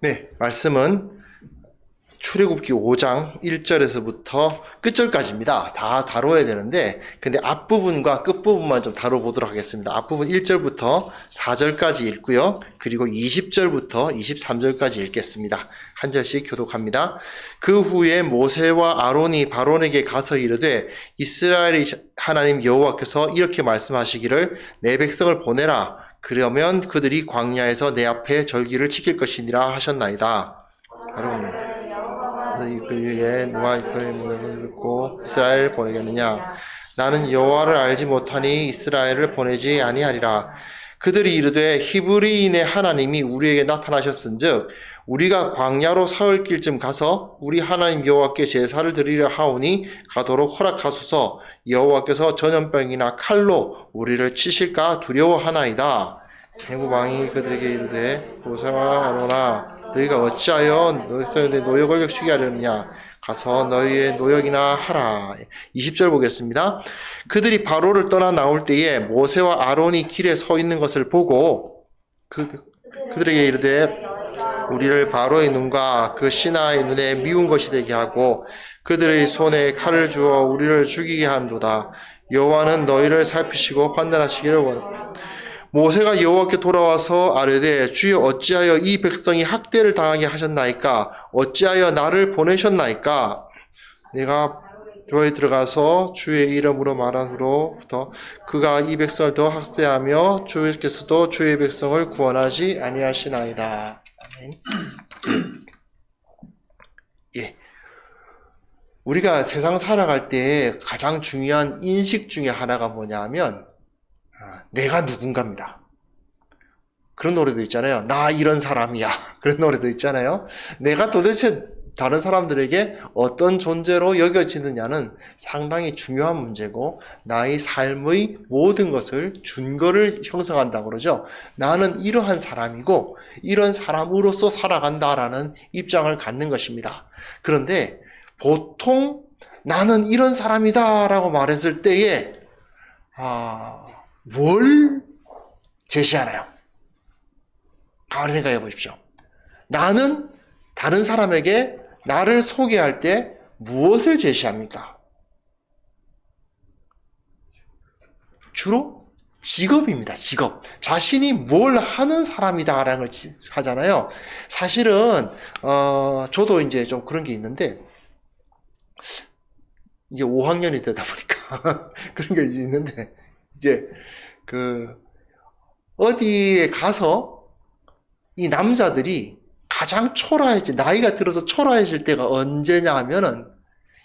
네, 말씀은 출애굽기 5장 1절에서부터 끝절까지입니다. 다 다뤄야 되는데 근데 앞부분과 끝부분만 좀 다뤄보도록 하겠습니다. 앞부분 1절부터 4절까지 읽고요. 그리고 20절부터 23절까지 읽겠습니다. 한 절씩 교독합니다. 그 후에 모세와 아론이 바론에게 가서 이르되 이스라엘의 하나님 여호와께서 이렇게 말씀하시기를 내 백성을 보내라. 그러면 그들이 광야에서 내 앞에 절기를 지킬 것이니라 하셨나이다. 아론 그 위에 누가 이스라엘 문을 듣고 이스라엘을 보내겠느냐? 나는 여호와를 알지 못하니 이스라엘을 보내지 아니하리라. 그들이 이르되 히브리인의 하나님이 우리에게 나타나셨은즉 우리가 광야로 사흘 길쯤 가서 우리 하나님 여호와께 제사를 드리려 하오니 가도록 허락하소서. 여호와께서 전염병이나 칼로 우리를 치실까 두려워하나이다. 애굽 왕이 그들에게 이르되 모세와 아론아 너희가 어찌하여 너희의 노역을 격추게 하려느냐? 가서 너희의 노역이나 하라. 20절 보겠습니다. 그들이 바로를 떠나 나올 때에 모세와 아론이 길에 서 있는 것을 보고 그들에게 이르되 우리를 바로의 눈과 그 신하의 눈에 미운 것이 되게 하고 그들의 손에 칼을 주어 우리를 죽이게 한도다. 여호와는 너희를 살피시고 판단하시기를 원한다. 모세가 여호와께 돌아와서 아뢰되 주여 어찌하여 이 백성이 학대를 당하게 하셨나이까? 어찌하여 나를 보내셨나이까? 내가 교회에 들어가서 주의 이름으로 말한 후로부터 그가 이 백성을 더 학대하며 주께서도 주의 백성을 구원하지 아니하시나이다. 아멘. 예. 우리가 세상 살아갈 때 가장 중요한 인식 중에 하나가 뭐냐 하면 내가 누군가입니다. 그런 노래도 있잖아요. 나 이런 사람이야. 그런 노래도 있잖아요. 내가 도대체 다른 사람들에게 어떤 존재로 여겨지느냐는 상당히 중요한 문제고 나의 삶의 모든 것을 준거를 형성한다고 그러죠. 나는 이러한 사람이고 이런 사람으로서 살아간다라는 입장을 갖는 것입니다. 그런데 보통 나는 이런 사람이다 라고 말했을 때에 뭘 제시하나요? 가만히 생각해 보십시오. 나는 다른 사람에게 나를 소개할 때 무엇을 제시합니까? 주로 직업입니다. 직업. 자신이 뭘 하는 사람이다라는 걸 하잖아요. 사실은 저도 이제 좀 그런 게 있는데 이제 5학년이 되다 보니까 그런 게 있는데 이제 어디에 가서 이 남자들이 가장 나이가 들어서 초라해질 때가 언제냐 하면은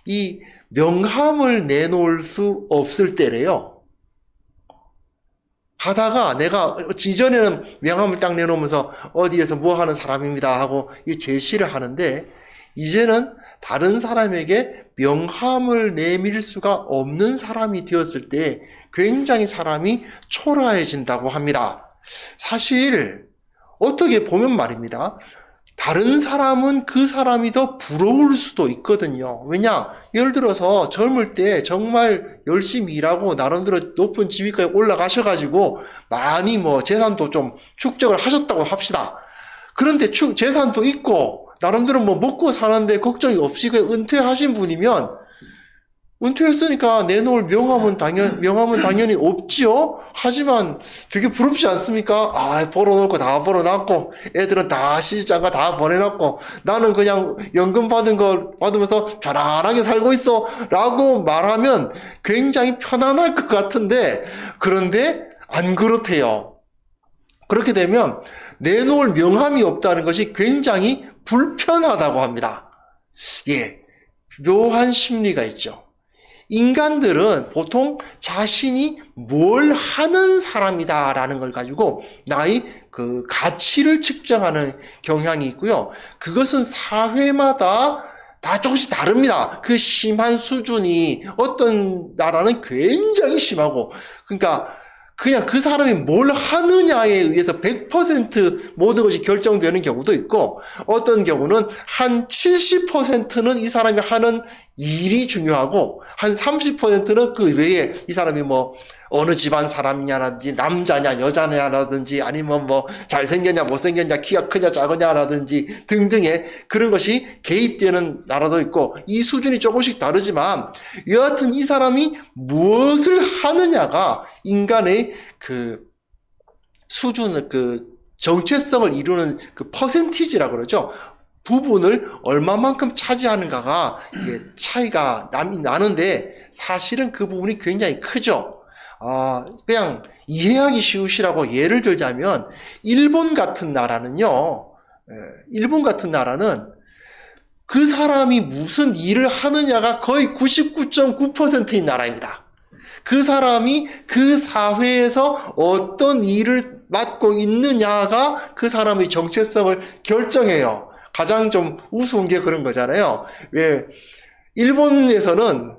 이 명함을 내놓을 수 없을 때래요. 하다가 내가 이전에는 명함을 딱 내놓으면서 어디에서 뭐 하는 사람입니다 하고 이 제시를 하는데 이제는 다른 사람에게 명함을 내밀 수가 없는 사람이 되었을 때 굉장히 사람이 초라해진다고 합니다. 사실 어떻게 보면 말입니다. 다른 사람은 그 사람이 더 부러울 수도 있거든요. 왜냐? 예를 들어서 젊을 때 정말 열심히 일하고 나름대로 높은 지위까지 올라가셔가지고 많이 재산도 좀 축적을 하셨다고 합시다. 그런데 재산도 있고 나름대로 먹고 사는데 걱정이 없이 그냥 은퇴하신 분이면 은퇴했으니까 내놓을 명함은 당연히 없지요? 하지만 되게 부럽지 않습니까? 벌어놓고 다 벌어놨고, 애들은 다 시집장가 다 보내놨고, 나는 그냥 연금 받은 거 받으면서 편안하게 살고 있어. 라고 말하면 굉장히 편안할 것 같은데, 그런데 안 그렇대요. 그렇게 되면 내놓을 명함이 없다는 것이 굉장히 불편하다고 합니다. 예. 묘한 심리가 있죠. 인간들은 보통 자신이 뭘 하는 사람이다라는 걸 가지고 나의 그 가치를 측정하는 경향이 있고요. 그것은 사회마다 다 조금씩 다릅니다. 그 심한 수준이 어떤 나라는 굉장히 심하고 그러니까 그냥 그 사람이 뭘 하느냐에 의해서 100% 모든 것이 결정되는 경우도 있고 어떤 경우는 한 70%는 이 사람이 하는 일이 중요하고 한 30%는 그 외에 이 사람이 뭐 어느 집안 사람이냐라든지 남자냐 여자냐라든지 아니면 뭐 잘생겼냐 못생겼냐 키가 크냐 작으냐라든지 등등의 그런 것이 개입되는 나라도 있고 이 수준이 조금씩 다르지만 여하튼 이 사람이 무엇을 하느냐가 인간의 그 수준을 그 정체성을 이루는 그 퍼센티지라고 그러죠. 부분을 얼마만큼 차지하는가가 이게 차이가 나는데 사실은 그 부분이 굉장히 크죠. 그냥 이해하기 쉬우시라고 예를 들자면 일본 같은 나라는요. 일본 같은 나라는 그 사람이 무슨 일을 하느냐가 거의 99.9%인 나라입니다. 그 사람이 그 사회에서 어떤 일을 맡고 있느냐가 그 사람의 정체성을 결정해요. 가장 좀 우스운 게 그런 거잖아요. 왜 일본에서는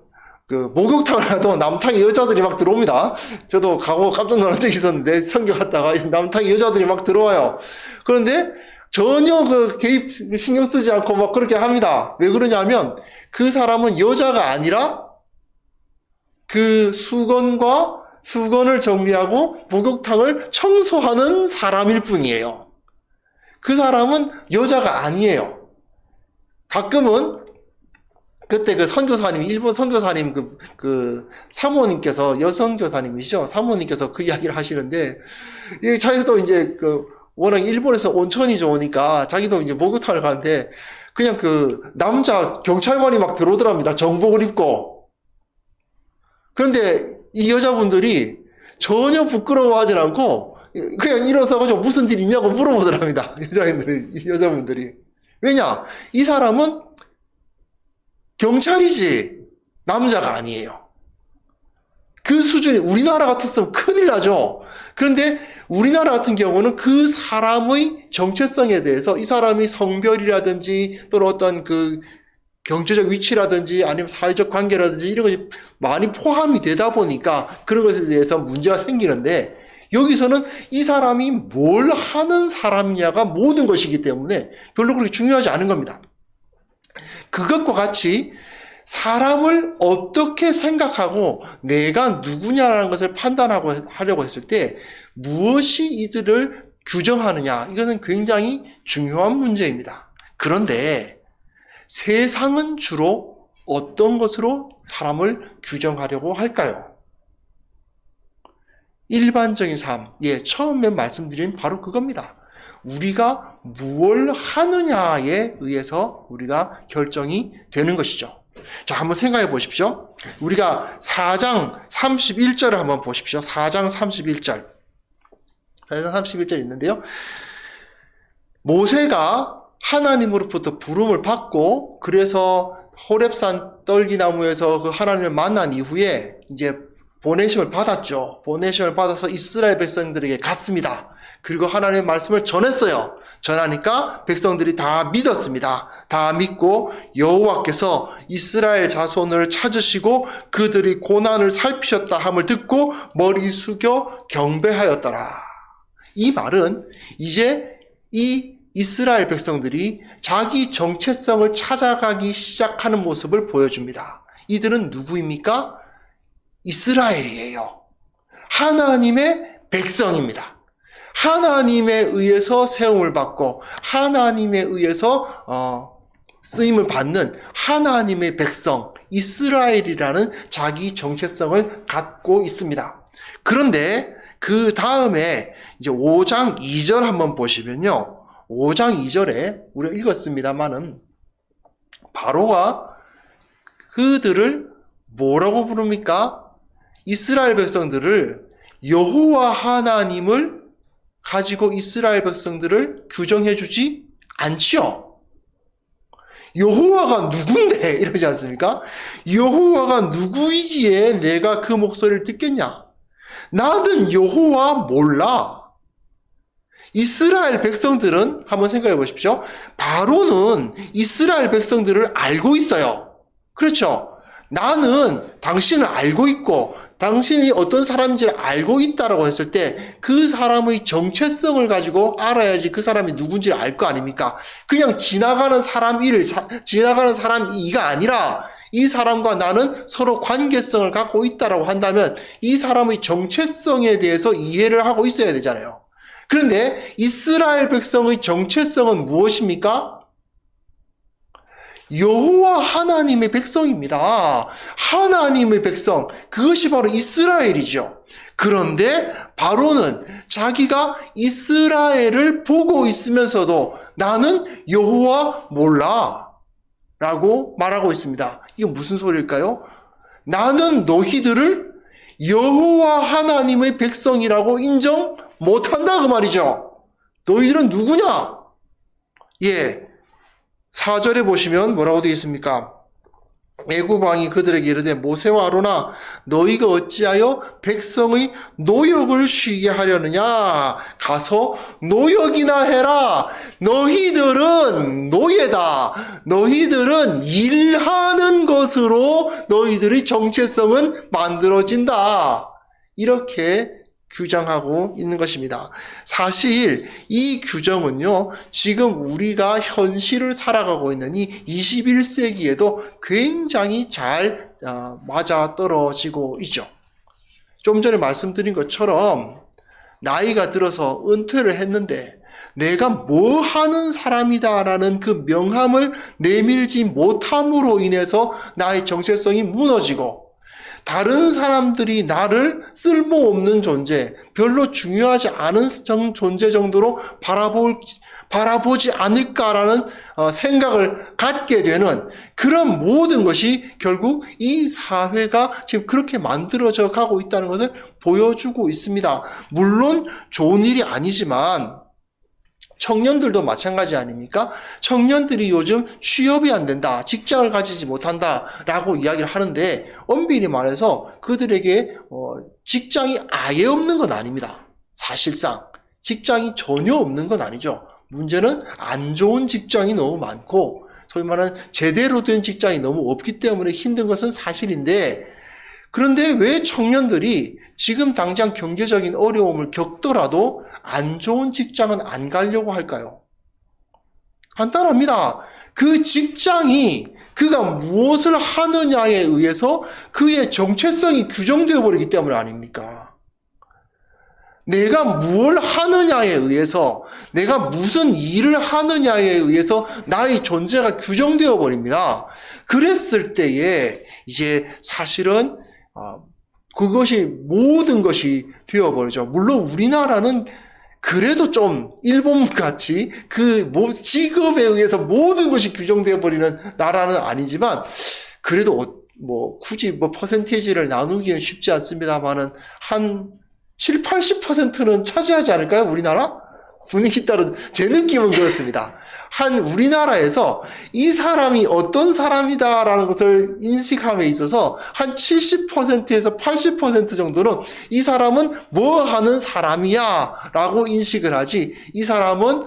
그 목욕탕을 가도 남탕에 여자들이 막 들어옵니다. 저도 가고 깜짝 놀란 적이 있었는데 성교 갔다가 남탕에 여자들이 막 들어와요. 그런데 전혀 그 개입 신경 쓰지 않고 막 그렇게 합니다. 왜 그러냐면 그 사람은 여자가 아니라 그 수건을 정리하고 목욕탕을 청소하는 사람일 뿐이에요. 그 사람은 여자가 아니에요. 가끔은 그때 그 선교사님, 일본 선교사님 그 사모님께서 여성 교사님이시죠. 사모님께서 그 이야기를 하시는데 자기도 이제 그 워낙 일본에서 온천이 좋으니까 자기도 이제 목욕탕을 가는데 그냥 그 남자 경찰관이 막 들어오더랍니다. 정복을 입고. 그런데 이 여자분들이 전혀 부끄러워하지 않고 그냥 일어서가지고 무슨 일 있냐고 물어보더랍니다. 여자분들이. 왜냐? 이 사람은 경찰이지 남자가 아니에요. 그 수준이 우리나라 같았으면 큰일 나죠. 그런데 우리나라 같은 경우는 그 사람의 정체성에 대해서 이 사람이 성별이라든지 또는 어떤 그 경제적 위치라든지 아니면 사회적 관계라든지 이런 것이 많이 포함이 되다 보니까 그런 것에 대해서 문제가 생기는데 여기서는 이 사람이 뭘 하는 사람이냐가 모든 것이기 때문에 별로 그렇게 중요하지 않은 겁니다. 그것과 같이 사람을 어떻게 생각하고 내가 누구냐라는 것을 하려고 했을 때 무엇이 이들을 규정하느냐 이것은 굉장히 중요한 문제입니다. 그런데 세상은 주로 어떤 것으로 사람을 규정하려고 할까요? 일반적인 삶, 처음에 말씀드린 바로 그겁니다. 우리가 무엇을 하느냐에 의해서 우리가 결정이 되는 것이죠. 자, 한번 생각해 보십시오. 우리가 4장 31절을 한번 보십시오. 4장 31절. 4장 31절 있는데요. 모세가 하나님으로부터 부름을 받고 그래서 호렙산 떨기나무에서 그 하나님을 만난 이후에 이제 보내심을 받았죠. 보내심을 받아서 이스라엘 백성들에게 갔습니다. 그리고 하나님의 말씀을 전했어요. 전하니까 백성들이 다 믿었습니다. 다 믿고 여호와께서 이스라엘 자손을 찾으시고 그들이 고난을 살피셨다 함을 듣고 머리 숙여 경배하였더라. 이 말은 이제 이 이스라엘 백성들이 자기 정체성을 찾아가기 시작하는 모습을 보여줍니다. 이들은 누구입니까? 이스라엘이에요. 하나님의 백성입니다. 하나님에 의해서 세움을 받고 하나님에 의해서 쓰임을 받는 하나님의 백성 이스라엘이라는 자기 정체성을 갖고 있습니다. 그런데 그 다음에 이제 5장 2절 한번 보시면요. 5장 2절에 우리가 읽었습니다만은 바로가 그들을 뭐라고 부릅니까? 이스라엘 백성들을 여호와 하나님을 가지고 이스라엘 백성들을 규정해 주지 않지요. 여호와가 누군데 이러지 않습니까? 여호와가 누구이기에 내가 그 목소리를 듣겠냐? 나는 여호와 몰라. 이스라엘 백성들은 한번 생각해 보십시오. 바로는 이스라엘 백성들을 알고 있어요. 그렇죠? 나는 당신을 알고 있고 당신이 어떤 사람인지를 알고 있다라고 했을 때 그 사람의 정체성을 가지고 알아야지 그 사람이 누군지를 알 거 아닙니까? 그냥 지나가는 사람 1, 지나가는 사람 2가 아니라 이 사람과 나는 서로 관계성을 갖고 있다라고 한다면 이 사람의 정체성에 대해서 이해를 하고 있어야 되잖아요. 그런데 이스라엘 백성의 정체성은 무엇입니까? 여호와 하나님의 백성입니다. 하나님의 백성, 그것이 바로 이스라엘이죠. 그런데 바로는 자기가 이스라엘을 보고 있으면서도 나는 여호와 몰라 라고 말하고 있습니다. 이게 무슨 소리일까요? 나는 너희들을 여호와 하나님의 백성이라고 인정 못한다 그 말이죠. 너희들은 누구냐? 예, 4절에 보시면 뭐라고 되어 있습니까? 애굽 왕이 그들에게 이르되 모세와 아론아 너희가 어찌하여 백성의 노역을 쉬게 하려느냐? 가서 노역이나 해라. 너희들은 노예다. 너희들은 일하는 것으로 너희들의 정체성은 만들어진다. 이렇게 규정하고 있는 것입니다. 사실 이 규정은요, 지금 우리가 현실을 살아가고 있는 이 21세기에도 굉장히 잘 맞아떨어지고 있죠. 좀 전에 말씀드린 것처럼 나이가 들어서 은퇴를 했는데 내가 뭐 하는 사람이다라는 그 명함을 내밀지 못함으로 인해서 나의 정체성이 무너지고 다른 사람들이 나를 쓸모없는 존재, 별로 중요하지 않은 존재 정도로 바라보지 않을까라는 생각을 갖게 되는 그런 모든 것이 결국 이 사회가 지금 그렇게 만들어져 가고 있다는 것을 보여주고 있습니다. 물론 좋은 일이 아니지만 청년들도 마찬가지 아닙니까? 청년들이 요즘 취업이 안 된다, 직장을 가지지 못한다 라고 이야기를 하는데 엄밀히 말해서 그들에게 직장이 아예 없는 건 아닙니다. 사실상 직장이 전혀 없는 건 아니죠. 문제는 안 좋은 직장이 너무 많고 소위 말하는 제대로 된 직장이 너무 없기 때문에 힘든 것은 사실인데, 그런데 왜 청년들이 지금 당장 경제적인 어려움을 겪더라도 안 좋은 직장은 안 가려고 할까요? 간단합니다. 그 직장이 그가 무엇을 하느냐에 의해서 그의 정체성이 규정되어 버리기 때문 아닙니까? 내가 뭘 하느냐에 의해서, 내가 무슨 일을 하느냐에 의해서 나의 존재가 규정되어 버립니다. 그랬을 때에 이제 사실은 그것이 모든 것이 되어버리죠. 물론 우리나라는 그래도 좀 일본같이 그 직업에 의해서 모든 것이 규정되어 버리는 나라는 아니지만 그래도 굳이 퍼센테이지를 나누기는 쉽지 않습니다만은 한 7, 80%는 차지하지 않을까요? 우리나라? 분위기 따른 제 느낌은 그렇습니다. 한 우리나라에서 이 사람이 어떤 사람이다라는 것을 인식함에 있어서 한 70%에서 80% 정도는 이 사람은 뭐 하는 사람이야 라고 인식을 하지, 이 사람은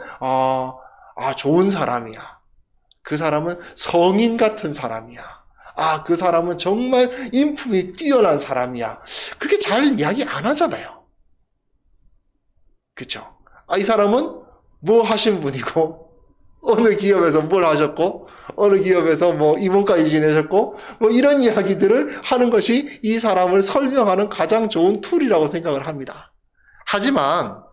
좋은 사람이야, 그 사람은 성인 같은 사람이야, 그 사람은 정말 인품이 뛰어난 사람이야, 그렇게 잘 이야기 안 하잖아요. 그렇죠? 이 사람은 뭐 하신 분이고 어느 기업에서 뭘 하셨고 어느 기업에서 임원까지 지내셨고 이런 이야기들을 하는 것이 이 사람을 설명하는 가장 좋은 툴이라고 생각을 합니다. 하지만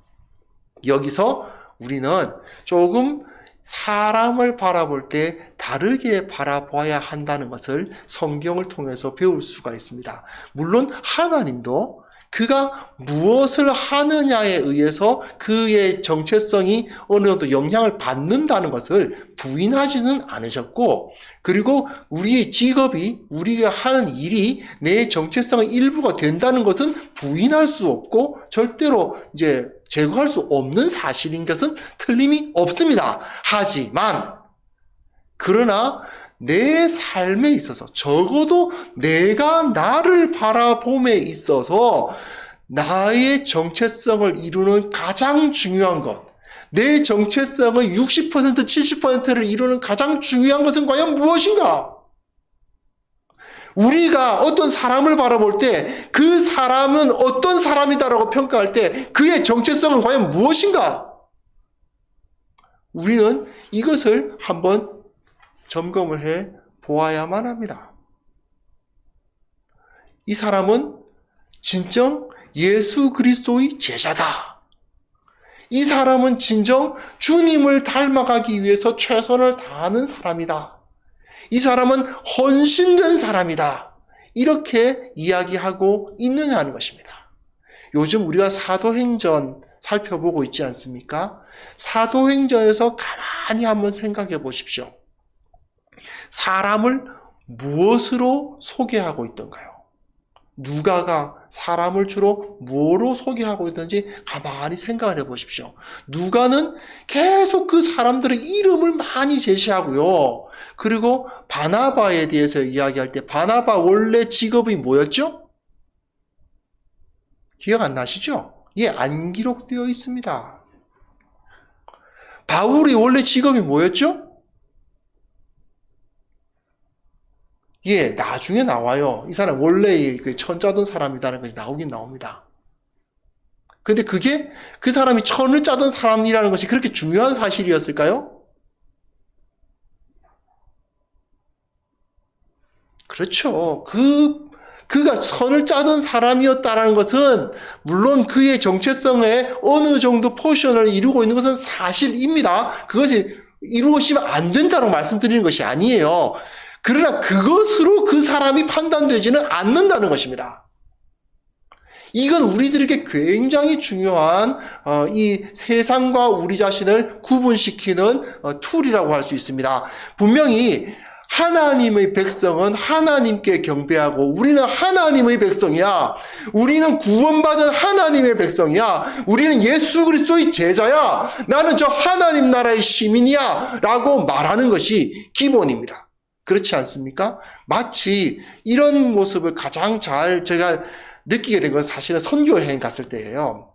여기서 우리는 조금 사람을 바라볼 때 다르게 바라봐야 한다는 것을 성경을 통해서 배울 수가 있습니다. 물론 하나님도 그가 무엇을 하느냐에 의해서 그의 정체성이 어느 정도 영향을 받는다는 것을 부인하지는 않으셨고, 그리고 우리의 직업이, 우리가 하는 일이 내 정체성의 일부가 된다는 것은 부인할 수 없고 절대로 이제 제거할 수 없는 사실인 것은 틀림이 없습니다. 하지만 그러나 내 삶에 있어서, 적어도 내가 나를 바라봄에 있어서 나의 정체성을 이루는 가장 중요한 것, 내 정체성의 60%, 70%를 이루는 가장 중요한 것은 과연 무엇인가? 우리가 어떤 사람을 바라볼 때 그 사람은 어떤 사람이다라고 평가할 때 그의 정체성은 과연 무엇인가? 우리는 이것을 한번 점검을 해 보아야만 합니다. 이 사람은 진정 예수 그리스도의 제자다. 이 사람은 진정 주님을 닮아가기 위해서 최선을 다하는 사람이다. 이 사람은 헌신된 사람이다. 이렇게 이야기하고 있느냐는 것입니다. 요즘 우리가 사도행전 살펴보고 있지 않습니까? 사도행전에서 가만히 한번 생각해 보십시오. 사람을 무엇으로 소개하고 있던가요? 누가가 사람을 주로 뭐로 소개하고 있는지 가만히 생각을 해 보십시오. 누가는 계속 그 사람들의 이름을 많이 제시하고요. 그리고 바나바에 대해서 이야기할 때 바나바 원래 직업이 뭐였죠? 기억 안 나시죠? 예, 안 기록되어 있습니다. 바울이 원래 직업이 뭐였죠? 예, 나중에 나와요. 이 사람 원래 천 짜던 사람이라는 것이 나오긴 나옵니다. 근데 그게 그 사람이 천을 짜던 사람이라는 것이 그렇게 중요한 사실이었을까요? 그렇죠. 그가 선을 짜던 사람이었다는 것은 물론 그의 정체성에 어느 정도 포션을 이루고 있는 것은 사실입니다. 그것이 이루어지면 안 된다고 말씀드리는 것이 아니에요. 그러나 그것으로 그 사람이 판단되지는 않는다는 것입니다. 이건 우리들에게 굉장히 중요한 이 세상과 우리 자신을 구분시키는 툴이라고 할 수 있습니다. 분명히 하나님의 백성은 하나님께 경배하고 우리는 하나님의 백성이야. 우리는 구원받은 하나님의 백성이야. 우리는 예수 그리스도의 제자야. 나는 저 하나님 나라의 시민이야. 라고 말하는 것이 기본입니다. 그렇지 않습니까? 마치 이런 모습을 가장 잘 제가 느끼게 된 건 사실은 선교 여행 갔을 때예요.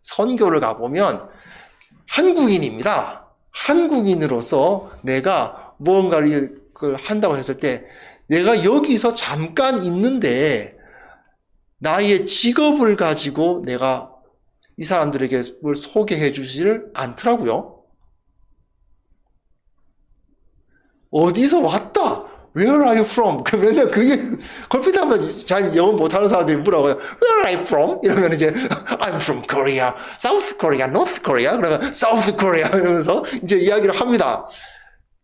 선교를 가보면 한국인입니다. 한국인으로서 내가 무언가를 한다고 했을 때 내가 여기서 잠깐 있는데 나의 직업을 가지고 내가 이 사람들에게 뭘 소개해 주지를 않더라고요. 어디서 왔다? Where are you from? 그 맨날 그게 걸핏 하면 잘 영어 못하는 사람들이 물어봐요. Where are you from? 이러면 이제 I'm from Korea, South Korea, North Korea. 그러면 South Korea 이러면서 이제 이야기를 합니다.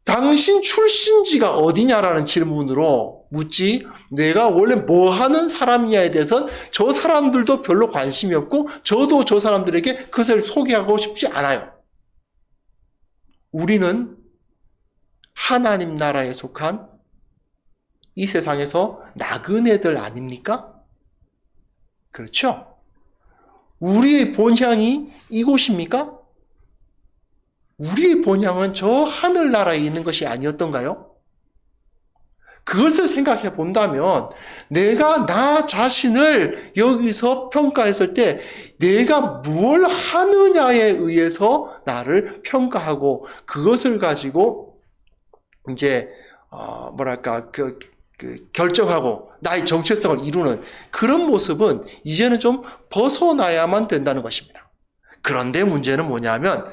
당신 출신지가 어디냐라는 질문으로 묻지 내가 원래 뭐 하는 사람이냐에 대해서는 저 사람들도 별로 관심이 없고 저도 저 사람들에게 그것을 소개하고 싶지 않아요. 우리는 하나님 나라에 속한 이 세상에서 나그네들 아닙니까? 그렇죠? 우리의 본향이 이곳입니까? 우리의 본향은 저 하늘나라에 있는 것이 아니었던가요? 그것을 생각해 본다면 내가 나 자신을 여기서 평가했을 때 내가 무엇을 하느냐에 의해서 나를 평가하고 그것을 가지고 이제 결정하고 나의 정체성을 이루는 그런 모습은 이제는 좀 벗어나야만 된다는 것입니다. 그런데 문제는 뭐냐면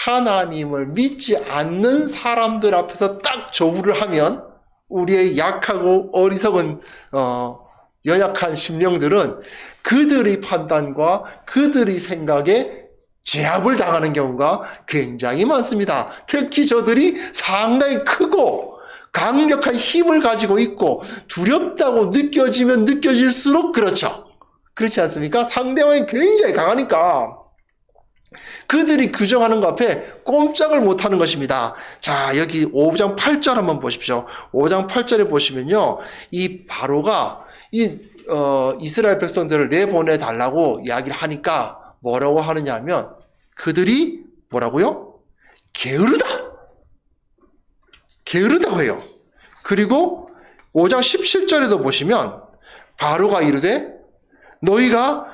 하나님을 믿지 않는 사람들 앞에서 딱 조우를 하면 우리의 약하고 어리석은 연약한 심령들은 그들의 판단과 그들의 생각에 제압을 당하는 경우가 굉장히 많습니다. 특히 저들이 상당히 크고 강력한 힘을 가지고 있고 두렵다고 느껴지면 느껴질수록 그렇죠. 그렇지 않습니까? 상대방이 굉장히 강하니까 그들이 규정하는 것 앞에 꼼짝을 못하는 것입니다. 자, 여기 5장 8절 한번 보십시오. 5장 8절에 보시면요, 이 바로가 이스라엘 백성들을 내보내달라고 이야기를 하니까 뭐라고 하느냐면 그들이 뭐라고요? 게으르다고 해요. 그리고 5장 17절에도 보시면 바로가 이르되 너희가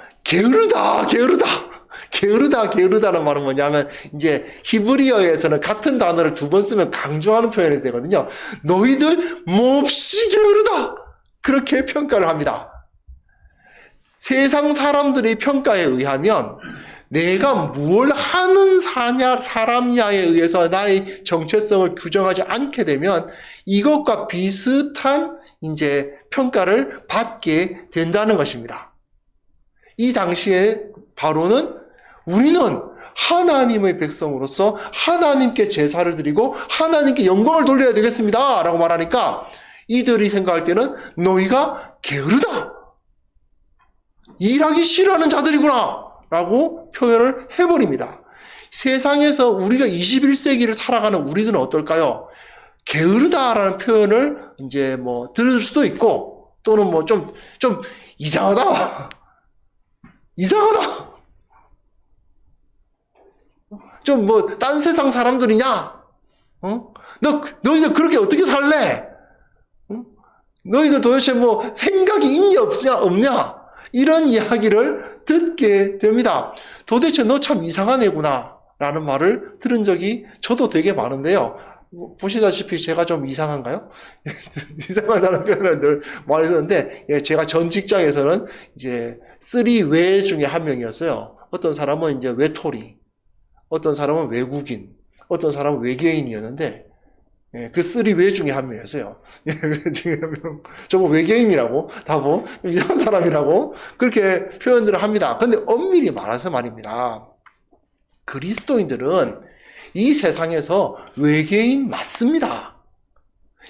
게으르다는 말은 뭐냐면 이제 히브리어에서는 같은 단어를 두 번 쓰면 강조하는 표현이 되거든요. 너희들 몹시 게으르다. 그렇게 평가를 합니다. 세상 사람들의 평가에 의하면 내가 뭘 하는 사람냐에 의해서 나의 정체성을 규정하지 않게 되면 이것과 비슷한 이제 평가를 받게 된다는 것입니다. 이 당시에 바로는 우리는 하나님의 백성으로서 하나님께 제사를 드리고 하나님께 영광을 돌려야 되겠습니다 라고 말하니까 이들이 생각할 때는 너희가 게으르다, 일하기 싫어하는 자들이구나 라고 표현을 해버립니다. 세상에서 우리가 21세기를 살아가는 우리들은 어떨까요? 게으르다라는 표현을 이제 뭐 들을 수도 있고 또는 뭐 좀 이상하다, 이상하다, 좀 뭐 딴 세상 사람들이냐? 너희들 그렇게 어떻게 살래? 너희들 도대체 뭐 생각이 있냐 없냐? 이런 이야기를 듣게 됩니다. 도대체 너 참 이상한 애구나 라는 말을 들은 적이 저도 되게 많은데요. 보시다시피 제가 좀 이상한가요? 이상하다는 표현을 늘 많이 쓰는데, 제가 전 직장에서는 이제 3외 중에 한 명이었어요. 어떤 사람은 이제 외톨이, 어떤 사람은 외국인, 어떤 사람은 외계인이었는데, 그 3외 중에 한 명이었어요. 지금 저거 외계인이라고, 다보 이상한 사람이라고 그렇게 표현들을 합니다. 근데 엄밀히 말해서 말입니다. 그리스도인들은 이 세상에서 외계인 맞습니다.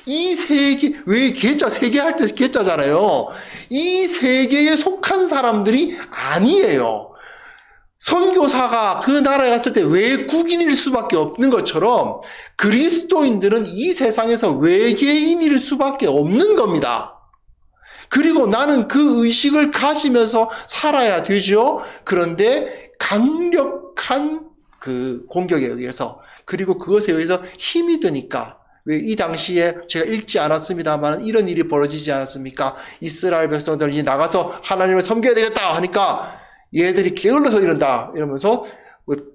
이 세계, 왜 계자, 세계 할 때 계자잖아요. 이 세계에 속한 사람들이 아니에요. 선교사가 그 나라에 갔을 때 외국인일 수밖에 없는 것처럼 그리스도인들은 이 세상에서 외계인일 수밖에 없는 겁니다. 그리고 나는 그 의식을 가지면서 살아야 되죠. 그런데 강력한 그 공격에 의해서, 그리고 그것에 의해서 힘이 드니까, 왜 이 당시에 제가 읽지 않았습니다만 이런 일이 벌어지지 않았습니까? 이스라엘 백성들이 나가서 하나님을 섬겨야 되겠다 하니까 얘들이 게을러서 이런다 이러면서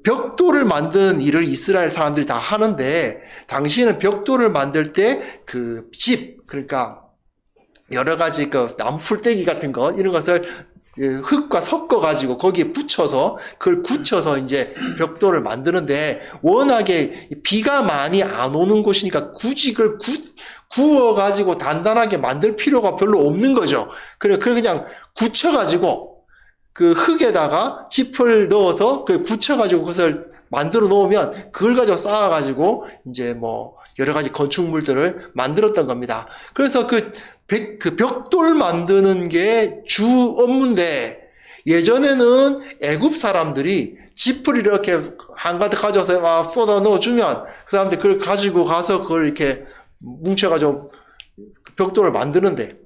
벽돌을 만드는 일을 이스라엘 사람들이 다 하는데, 당시에는 벽돌을 만들 때 그 집, 그러니까 여러 가지 그 나무 풀떼기 같은 거 이런 것을 흙과 섞어가지고 거기에 붙여서 그걸 굳혀서 이제 벽돌을 만드는데, 워낙에 비가 많이 안 오는 곳이니까 굳이 그걸 구워가지고 단단하게 만들 필요가 별로 없는 거죠. 그래 그냥 굳혀가지고 그 흙에다가 짚을 넣어서 그 굳혀가지고 그것을 만들어 놓으면 그걸 가지고 쌓아가지고 이제 뭐 여러 가지 건축물들을 만들었던 겁니다. 그래서 그 벽돌 만드는 게 주 업무인데, 예전에는 애굽 사람들이 짚을 이렇게 한가득 가져서 막 쏟아 넣어주면 그 사람들이 그걸 가지고 가서 그걸 이렇게 뭉쳐가지고 벽돌을 만드는데,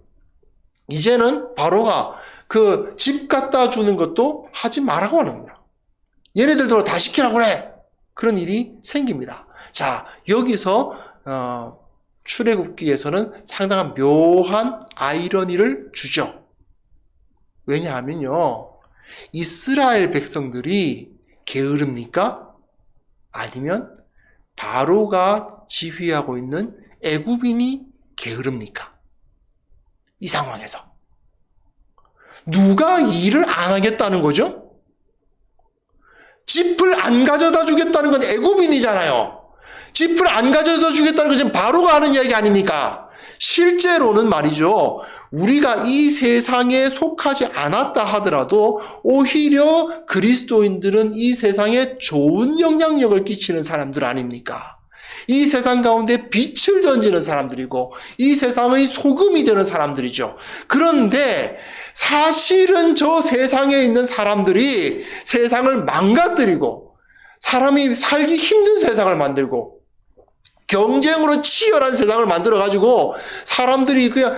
이제는 바로가 그 집 갖다 주는 것도 하지 말라고 합니다. 얘네들도 다 시키라고 그래. 그런 일이 생깁니다. 자, 여기서 출애굽기에서는 상당한 묘한 아이러니를 주죠. 왜냐하면요, 이스라엘 백성들이 게으릅니까? 아니면 바로가 지휘하고 있는 애굽인이 게으릅니까? 이 상황에서 누가 일을 안 하겠다는 거죠? 짚을 안 가져다 주겠다는 건 애굽인이잖아요. 짚을 안 가져다 주겠다는 것은 바로가 하는 이야기 아닙니까? 실제로는 말이죠, 우리가 이 세상에 속하지 않았다 하더라도 오히려 그리스도인들은 이 세상에 좋은 영향력을 끼치는 사람들 아닙니까? 이 세상 가운데 빛을 던지는 사람들이고 이 세상의 소금이 되는 사람들이죠. 그런데 사실은 저 세상에 있는 사람들이 세상을 망가뜨리고 사람이 살기 힘든 세상을 만들고 경쟁으로 치열한 세상을 만들어가지고 사람들이 그냥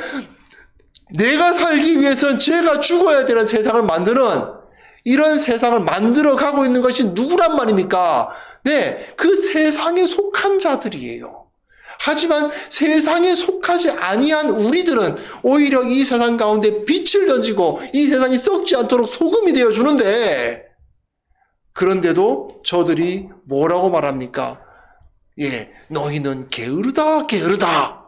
내가 살기 위해서는 제가 죽어야 되는 세상을 만드는 이런 세상을 만들어가고 있는 것이 누구란 말입니까? 네, 그 세상에 속한 자들이에요. 하지만 세상에 속하지 아니한 우리들은 오히려 이 세상 가운데 빛을 던지고 이 세상이 썩지 않도록 소금이 되어주는데, 그런데도 저들이 뭐라고 말합니까? 예, 너희는 게으르다, 게으르다.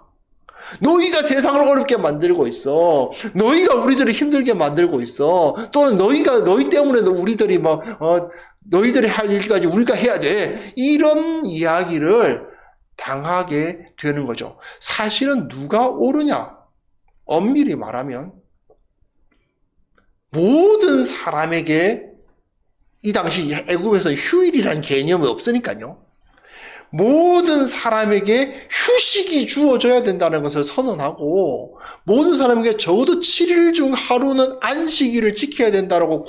너희가 세상을 어렵게 만들고 있어. 너희가 우리들을 힘들게 만들고 있어. 또는 너희 때문에도 우리들이 너희들이 할 일까지 우리가 해야 돼. 이런 이야기를 당하게 되는 거죠. 사실은 누가 옳으냐? 엄밀히 말하면 모든 사람에게 이 당시 애굽에서 휴일이라는 개념이 없으니까요. 모든 사람에게 휴식이 주어져야 된다는 것을 선언하고 모든 사람에게 적어도 7일 중 하루는 안식일을 지켜야 된다고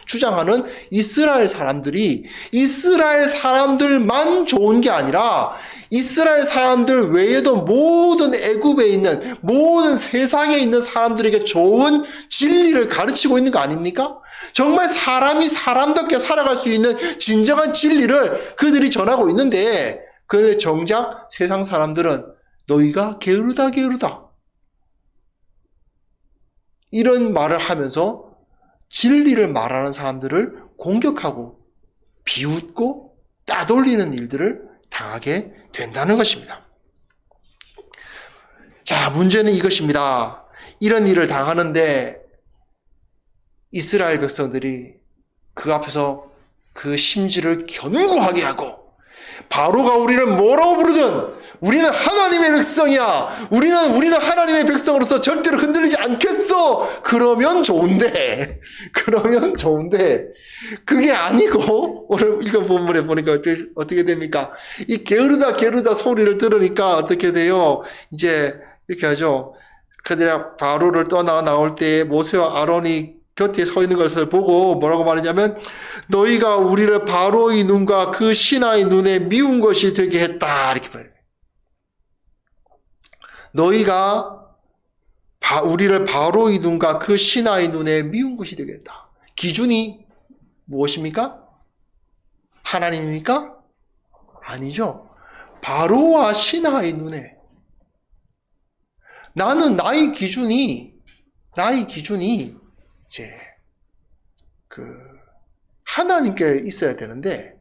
주장하는 이스라엘 사람들이 이스라엘 사람들만 좋은 게 아니라 이스라엘 사람들 외에도 모든 애굽에 있는 모든 세상에 있는 사람들에게 좋은 진리를 가르치고 있는 거 아닙니까? 정말 사람이 사람답게 살아갈 수 있는 진정한 진리를 그들이 전하고 있는데 그런데 정작 세상 사람들은 너희가 게으르다 게으르다 이런 말을 하면서 진리를 말하는 사람들을 공격하고 비웃고 따돌리는 일들을 당하게 된다는 것입니다. 자, 문제는 이것입니다. 이런 일을 당하는데 이스라엘 백성들이 그 앞에서 그 심지를 견고하게 하고 바로가 우리를 뭐라고 부르든 우리는 하나님의 백성이야. 우리는 하나님의 백성으로서 절대로 흔들리지 않겠어. 그러면 좋은데 그게 아니고 오늘 읽은 본문에 보니까 어떻게 됩니까? 이 게으르다 소리를 들으니까 어떻게 돼요? 이제 이렇게 하죠. 그들이 바로를 떠나 나올 때 모세와 아론이 곁에 서 있는 것을 보고 뭐라고 말하냐면 너희가 우리를 바로의 눈과 그 신하의 눈에 미운 것이 되게 했다 이렇게 말해요. 너희가 우리를 바로의 눈과 그 신하의 눈에 미운 것이 되게 했다. 기준이 무엇입니까? 하나님입니까? 아니죠. 바로와 신하의 눈에 나의 기준이 이제 하나님께 있어야 되는데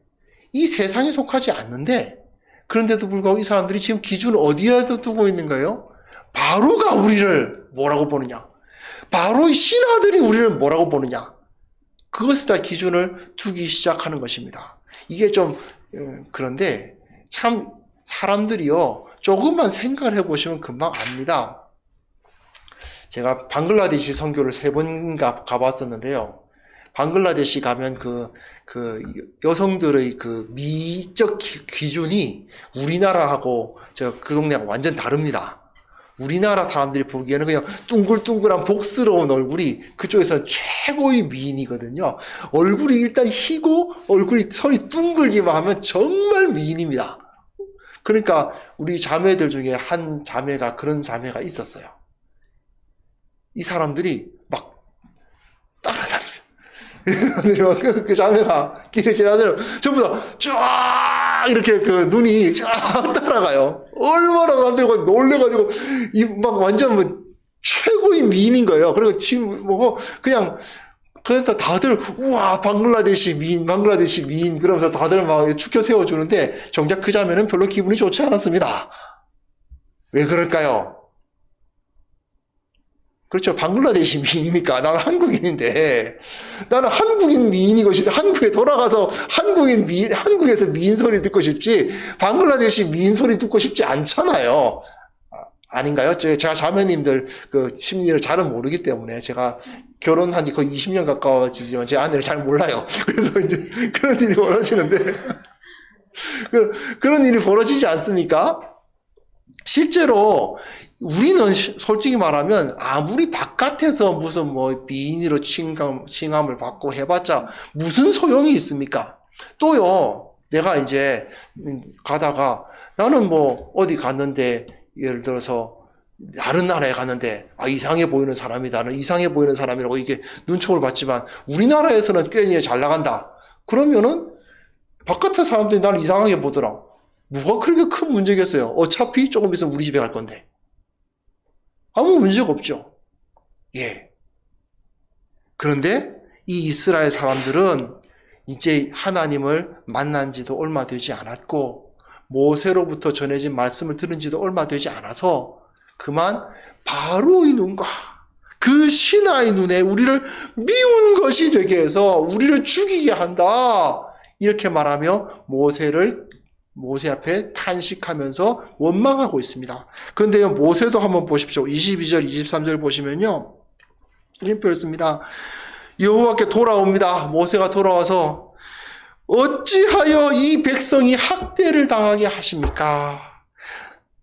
이 세상에 속하지 않는데 그런데도 불구하고 이 사람들이 지금 기준을 어디에 두고 있는가요? 바로가 우리를 뭐라고 보느냐? 바로의 신하들이 우리를 뭐라고 보느냐? 그것에다 기준을 두기 시작하는 것입니다. 이게 좀 그런데 참 사람들이요 조금만 생각을 해보시면 금방 압니다. 제가 방글라데시 선교를 3번 가봤었는데요. 방글라데시 가면 그 여성들의 그 미적 기준이 우리나라하고 그 동네하고 완전 다릅니다. 우리나라 사람들이 보기에는 그냥 둥글둥글한 복스러운 얼굴이 그쪽에서 최고의 미인이거든요. 얼굴이 일단 희고 선이 둥글기만 하면 정말 미인입니다. 그러니까 우리 자매들 중에 한 자매가 그런 자매가 있었어요. 이 사람들이 막 따라다니죠. 그 자매가 길을 지나다니면 전부 다 쫙 이렇게 그 눈이 쫙 따라가요. 얼마나 사람들이 놀래가지고 막 완전 최고의 미인인 거예요. 그리고 지금 그냥 그러니까 다들 우와 방글라데시 미인 그러면서 다들 막 축켜 세워주는데 정작 그 자매는 별로 기분이 좋지 않았습니다. 왜 그럴까요? 그렇죠. 방글라데시 미인이니까 나는 한국인인데 나는 한국인 미인이고 싶은데 한국에 돌아가서 한국에서 미인 소리 듣고 싶지 방글라데시 미인 소리 듣고 싶지 않잖아요. 아닌가요? 제가 자매님들 그 심리를 잘은 모르기 때문에 제가 결혼한 지 거의 20년 가까워지지만 제 아내를 잘 몰라요. 그래서 이제 그런 일이 벌어지는데 그런 일이 벌어지지 않습니까? 실제로 우리는 솔직히 말하면 아무리 바깥에서 무슨 미인으로 칭함을 받고 해봤자 무슨 소용이 있습니까? 또요, 내가 이제 가다가 나는 어디 갔는데 예를 들어서 다른 나라에 갔는데 이상해 보이는 사람이다. 나는 이상해 보이는 사람이라고 이게 눈총을 받지만 우리나라에서는 꽤 잘 나간다. 그러면은 바깥의 사람들이 나를 이상하게 보더라. 뭐가 그렇게 큰 문제겠어요? 어차피 조금 있으면 우리 집에 갈 건데. 아무 문제가 없죠. 예. 그런데 이 이스라엘 사람들은 이제 하나님을 만난 지도 얼마 되지 않았고 모세로부터 전해진 말씀을 들은 지도 얼마 되지 않아서 그만 바로의 눈과 그 신하의 눈에 우리를 미운 것이 되게 해서 우리를 죽이게 한다. 이렇게 말하며 모세 앞에 탄식하면서 원망하고 있습니다. 그런데요, 모세도 한번 보십시오. 22절, 23절 보시면요, 이렇게 표현했습니다. 여호와께 돌아옵니다. 모세가 돌아와서 어찌하여 이 백성이 학대를 당하게 하십니까?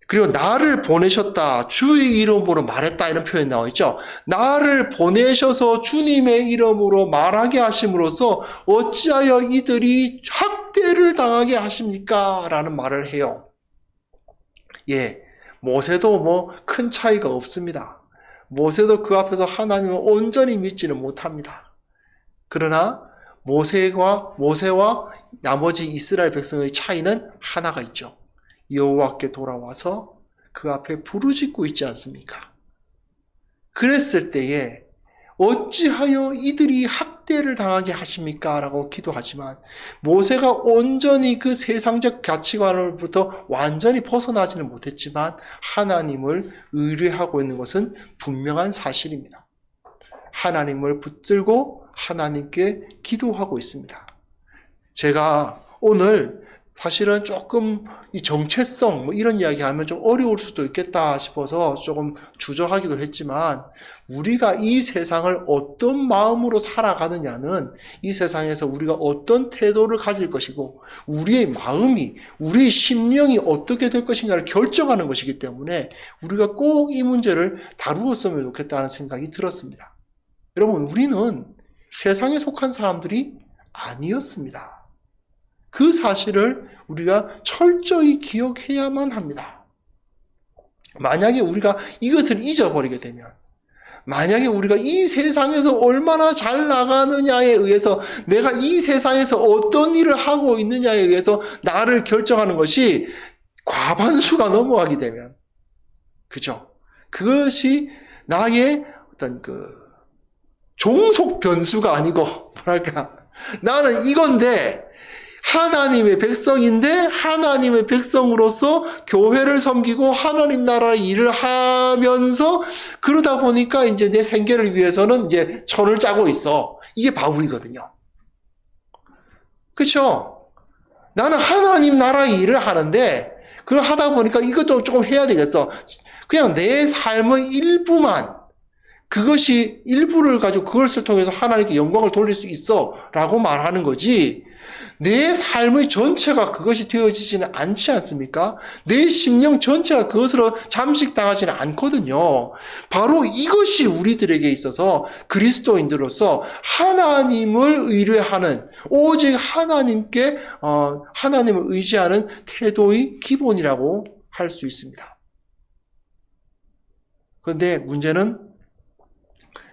그리고 나를 보내셨다, 주의 이름으로 말했다, 이런 표현이 나와 있죠. 나를 보내셔서 주님의 이름으로 말하게 하심으로써 어찌하여 이들이 학대를 당하게 하십니까? 라는 말을 해요. 예, 모세도 뭐 큰 차이가 없습니다. 모세도 그 앞에서 하나님을 온전히 믿지는 못합니다. 그러나 모세와 나머지 이스라엘 백성의 차이는 하나가 있죠. 여호와께 돌아와서 그 앞에 부르짖고 있지 않습니까? 그랬을 때에 어찌하여 이들이 학대를 당하게 하십니까? 라고 기도하지만 모세가 온전히 그 세상적 가치관으로부터 완전히 벗어나지는 못했지만 하나님을 의뢰하고 있는 것은 분명한 사실입니다. 하나님을 붙들고 하나님께 기도하고 있습니다. 제가 오늘 사실은 조금 이 정체성 뭐 이런 이야기 하면 좀 어려울 수도 있겠다 싶어서 조금 주저하기도 했지만, 우리가 이 세상을 어떤 마음으로 살아가느냐는 이 세상에서 우리가 어떤 태도를 가질 것이고 우리의 마음이, 우리의 심령이 어떻게 될 것인가를 결정하는 것이기 때문에 우리가 꼭 이 문제를 다루었으면 좋겠다는 생각이 들었습니다. 여러분, 우리는 세상에 속한 사람들이 아니었습니다. 그 사실을 우리가 철저히 기억해야만 합니다. 만약에 우리가 이것을 잊어버리게 되면, 만약에 우리가 이 세상에서 얼마나 잘 나가느냐에 의해서, 내가 이 세상에서 어떤 일을 하고 있느냐에 의해서 나를 결정하는 것이 과반수가 넘어가게 되면, 그죠? 그것이 나의 어떤 종속 변수가 아니고, 뭐랄까, 나는 이건데, 하나님의 백성인데 하나님의 백성으로서 교회를 섬기고 하나님 나라의 일을 하면서 그러다 보니까 이제 내 생계를 위해서는 이제 천을 짜고 있어. 이게 바울이거든요. 그렇죠? 나는 하나님 나라의 일을 하는데 그걸 하다 보니까 이것도 조금 해야 되겠어. 그냥 내 삶의 일부만, 그것이 일부를 가지고 그것을 통해서 하나님께 영광을 돌릴 수 있어 라고 말하는 거지, 내 삶의 전체가 그것이 되어지지는 않지 않습니까? 내 심령 전체가 그것으로 잠식당하지는 않거든요. 바로 이것이 우리들에게 있어서 그리스도인들로서 하나님을 의뢰하는, 오직 하나님께 하나님을 의지하는 태도의 기본이라고 할 수 있습니다. 그런데 문제는,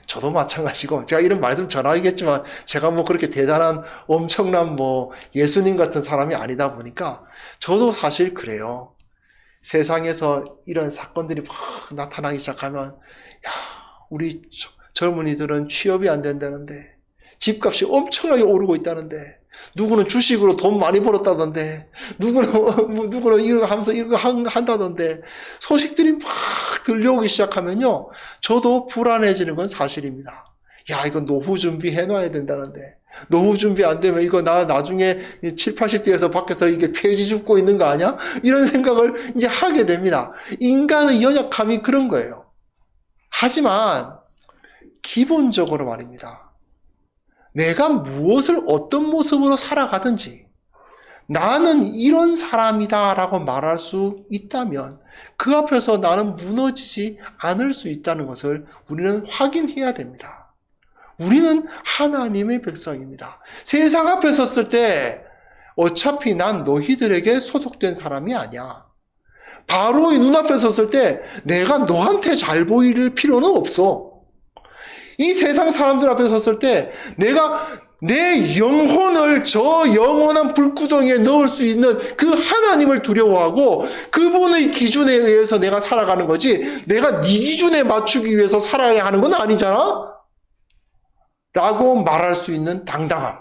저도 마찬가지고, 제가 이런 말씀 전하겠지만 제가 뭐 그렇게 대단한 엄청난 뭐 예수님 같은 사람이 아니다 보니까 저도 사실 그래요. 세상에서 이런 사건들이 막 나타나기 시작하면, 야, 우리 젊은이들은 취업이 안 된다는데, 집값이 엄청나게 오르고 있다는데, 누구는 주식으로 돈 많이 벌었다던데, 누구는 이거 하면서 이거 한다던데, 소식들이 막 들려오기 시작하면요, 저도 불안해지는 건 사실입니다. 야, 이거 노후 준비 해놔야 된다는데, 노후 준비 안 되면 이거 나 나중에 7, 80대에서 밖에서 이게 폐지 죽고 있는 거 아니야? 이런 생각을 이제 하게 됩니다. 인간의 연약함이 그런 거예요. 하지만 기본적으로 말입니다. 내가 무엇을 어떤 모습으로 살아가든지 나는 이런 사람이다 라고 말할 수 있다면 그 앞에서 나는 무너지지 않을 수 있다는 것을 우리는 확인해야 됩니다. 우리는 하나님의 백성입니다. 세상 앞에 섰을 때 어차피 난 너희들에게 소속된 사람이 아니야. 바로의 눈앞에 섰을 때 내가 너한테 잘 보일 필요는 없어. 이 세상 사람들 앞에 섰을 때 내가 내 영혼을 저 영원한 불구덩이에 넣을 수 있는 그 하나님을 두려워하고 그분의 기준에 의해서 내가 살아가는 거지, 내가 네 기준에 맞추기 위해서 살아야 하는 건 아니잖아? 라고 말할 수 있는 당당함.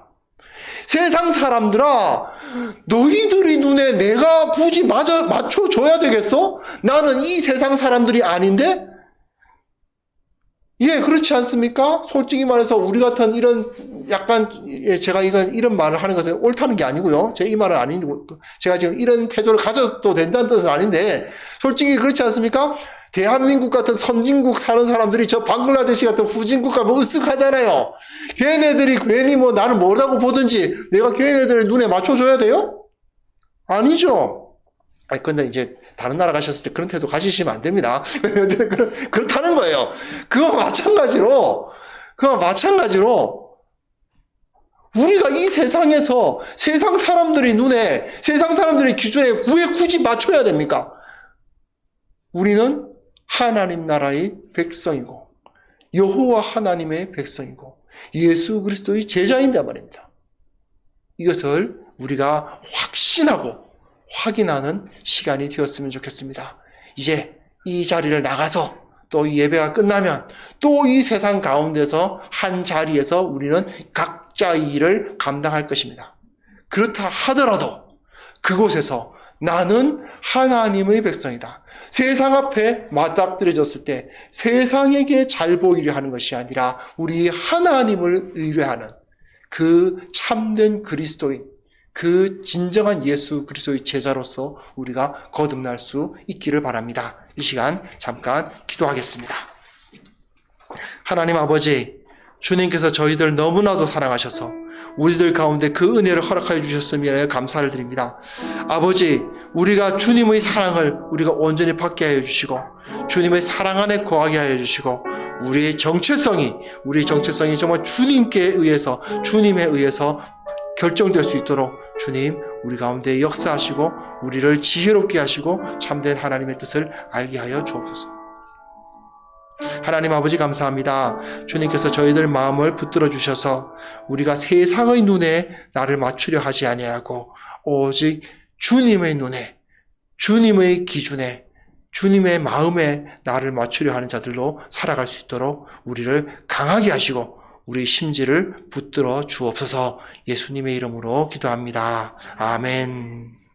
세상 사람들아, 너희들의 눈에 내가 굳이 맞춰줘야 되겠어? 나는 이 세상 사람들이 아닌데? 예, 그렇지 않습니까? 솔직히 말해서 우리 같은 이런 약간 제가 이런 말을 하는 것은 옳다는 게 아니고요. 제 이 말은 아니고 제가 지금 이런 태도를 가져도 된다는 뜻은 아닌데 솔직히 그렇지 않습니까? 대한민국 같은 선진국 사는 사람들이 저 방글라데시 같은 후진국 가면 으쓱하잖아요. 걔네들이 괜히 뭐 나를 뭐라고 보든지 내가 걔네들 눈에 맞춰줘야 돼요? 아니죠. 근데 이제 다른 나라 가셨을 때 그런 태도 가지시면 안 됩니다. 어쨌든 그렇다는 거예요. 그와 마찬가지로 우리가 이 세상에서 세상 사람들의 눈에, 세상 사람들의 기준에 왜 굳이 맞춰야 됩니까? 우리는 하나님 나라의 백성이고 여호와 하나님의 백성이고 예수 그리스도의 제자인데 말입니다. 이것을 우리가 확인하는 시간이 되었으면 좋겠습니다. 이제 이 자리를 나가서 또 이 예배가 끝나면 또 이 세상 가운데서 한 자리에서 우리는 각자의 일을 감당할 것입니다. 그렇다 하더라도 그곳에서 나는 하나님의 백성이다. 세상 앞에 맞닥뜨려졌을 때 세상에게 잘 보이려 하는 것이 아니라 우리 하나님을 의뢰하는 그 참된 그리스도인, 그 진정한 예수 그리스도의 제자로서 우리가 거듭날 수 있기를 바랍니다. 이 시간 잠깐 기도하겠습니다. 하나님 아버지, 주님께서 저희들 너무나도 사랑하셔서 우리들 가운데 그 은혜를 허락하여 주셨음에 감사를 드립니다. 아버지, 우리가 주님의 사랑을 우리가 온전히 받게 하여 주시고 주님의 사랑 안에 거하게 하여 주시고 우리의 정체성이 정말 주님에 의해서 결정될 수 있도록 주님 우리 가운데 역사하시고 우리를 지혜롭게 하시고 참된 하나님의 뜻을 알게 하여 주옵소서. 하나님 아버지 감사합니다. 주님께서 저희들 마음을 붙들어 주셔서 우리가 세상의 눈에 나를 맞추려 하지 아니하고 오직 주님의 눈에, 주님의 기준에, 주님의 마음에 나를 맞추려 하는 자들로 살아갈 수 있도록 우리를 강하게 하시고 우리 심지를 붙들어 주옵소서. 예수님의 이름으로 기도합니다. 아멘.